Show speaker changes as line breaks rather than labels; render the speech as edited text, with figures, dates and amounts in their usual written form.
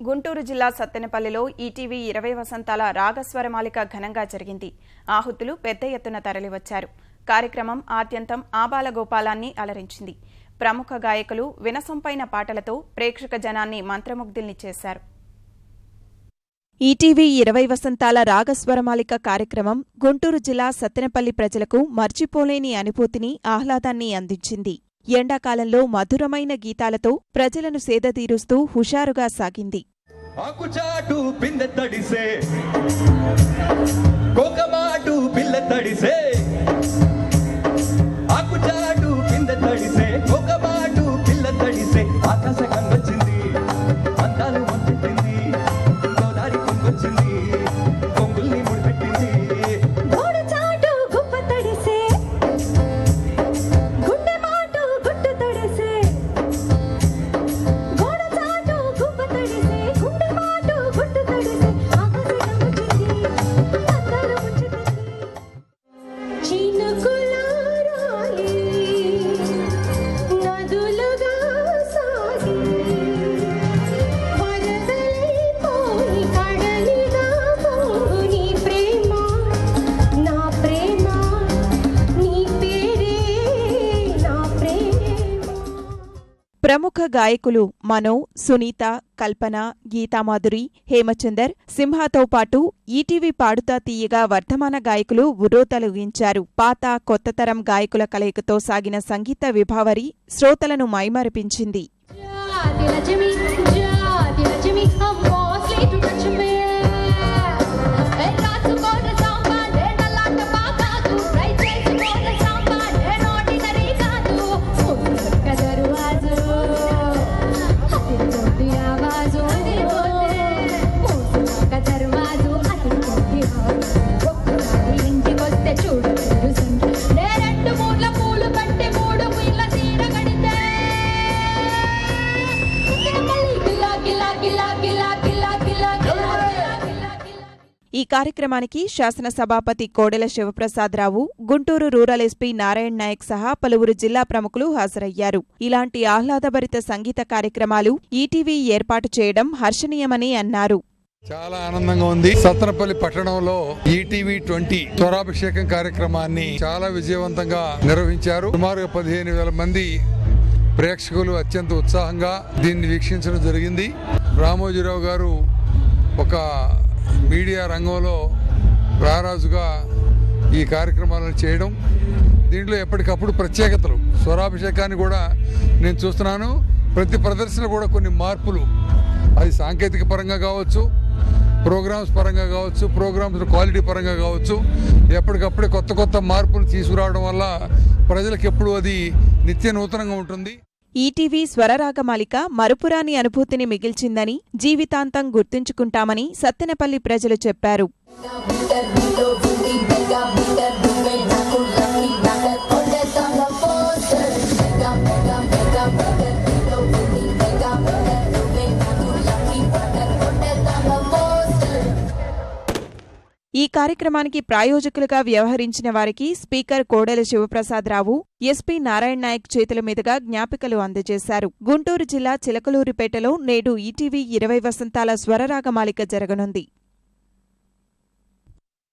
గుంటూరు జిల్లా సత్తెనపల్లిలో ఈటీవీ 20 వసంతాల రాగస్వరమాలిక ఘనంగా జరిగింది. ఆహుతులు పెద్ద ఎత్తున తరలివచ్చారు. కార్యక్రమం ఆద్యంతం ఆబాలగోపాలాన్ని అలరించింది. ప్రముఖ గాయకులు వినసొంపైన పాటలతో ప్రేక్షక జనాన్ని మంత్రముగ్ధుల్ని చేశారు. ఈటీవీ 20 వసంతాల రాగస్వరమాలిక కార్యక్రమం గుంటూరు జిల్లా సత్తెనపల్లి ప్రజలకు మర్చిపోలేని అనుభూతిని, ఆహ్లాదాన్ని అందించింది. ఎండాకాలంలో మధురమైన గీతాలతో ప్రజలను సేదతీరుస్తూ హుషారుగా సాగింది. ప్రముఖ గాయకులు మనో, సునీత, కల్పన, గీతామాధురి, హేమచందర్, సింహాతో పాటు ఈటీవీ పాడుతా తీయగా వర్ధమాన గాయకులు ఉర్రూతలూగించారు. పాత, కొత్త తరం గాయకుల కలయికతో సాగిన సంగీత విభావరి శ్రోతలను మైమరిపించింది. ఈ కార్యక్రమానికి శాసనసభాపతి కోడెల శివప్రసాదరావు, గుంటూరు రూరల్ ఎస్పీ నారాయణ నాయక్ సహా పలువురు జిల్లా ప్రముఖులు హాజరయ్యారు. ఇలాంటి ఆహ్లాదభరిత సంగీత కార్యక్రమాలు ఈటీవీ ఏర్పాటు చేయడం హర్షణీయమని అన్నారు.
చాలా ఆనందంగా ఉంది. సత్తెనపల్లి పట్టణంలో ఈటీవీ 20 స్వరాభిషేకం కార్యక్రమాన్ని చాలా విజయవంతంగా నిర్వహించారు. సుమారుగా 15,000 మంది ప్రేక్షకులు అత్యంత ఉత్సాహంగా దీన్ని వీక్షించడం జరిగింది. రామోజీరావు గారు ఒక మీడియా రంగంలో రారాజుగా ఈ కార్యక్రమాలను చేయడం, దీంట్లో ఎప్పటికప్పుడు ప్రత్యేకతలు, స్వరాభిషేకాన్ని కూడా నేను చూస్తున్నాను. ప్రతి ప్రదర్శన కూడా కొన్ని మార్పులు, అది సాంకేతిక పరంగా కావచ్చు, ప్రోగ్రామ్స్ పరంగా కావచ్చు, ప్రోగ్రామ్స్ క్వాలిటీ పరంగా కావచ్చు, ఎప్పటికప్పుడే కొత్త కొత్త మార్పులు తీసుకురావడం వల్ల ప్రజలకు ఎప్పుడు అది నిత్య నూతనంగా ఉంటుంది.
ఈటీవీ స్వరరాగమాలిక మరుపురాని అనుభూతిని మిగిల్చిందని, జీవితాంతం గుర్తుంచుకుంటామని సత్తెనపల్లి ప్రజలు చెప్పారు. ఈ కార్యక్రమానికి ప్రాయోజకులుగా వ్యవహరించిన వారికి స్పీకర్ కోడెల శివప్రసాదరావు, ఎస్పీ నారాయణ నాయక్ చేతుల మీదుగా జ్ఞాపికలు అందజేశారు. గుంటూరు జిల్లా చిలకలూరిపేటలో నేడు ఈటీవీ 20 వసంతాల స్వరరాగమాలిక జరగనుంది.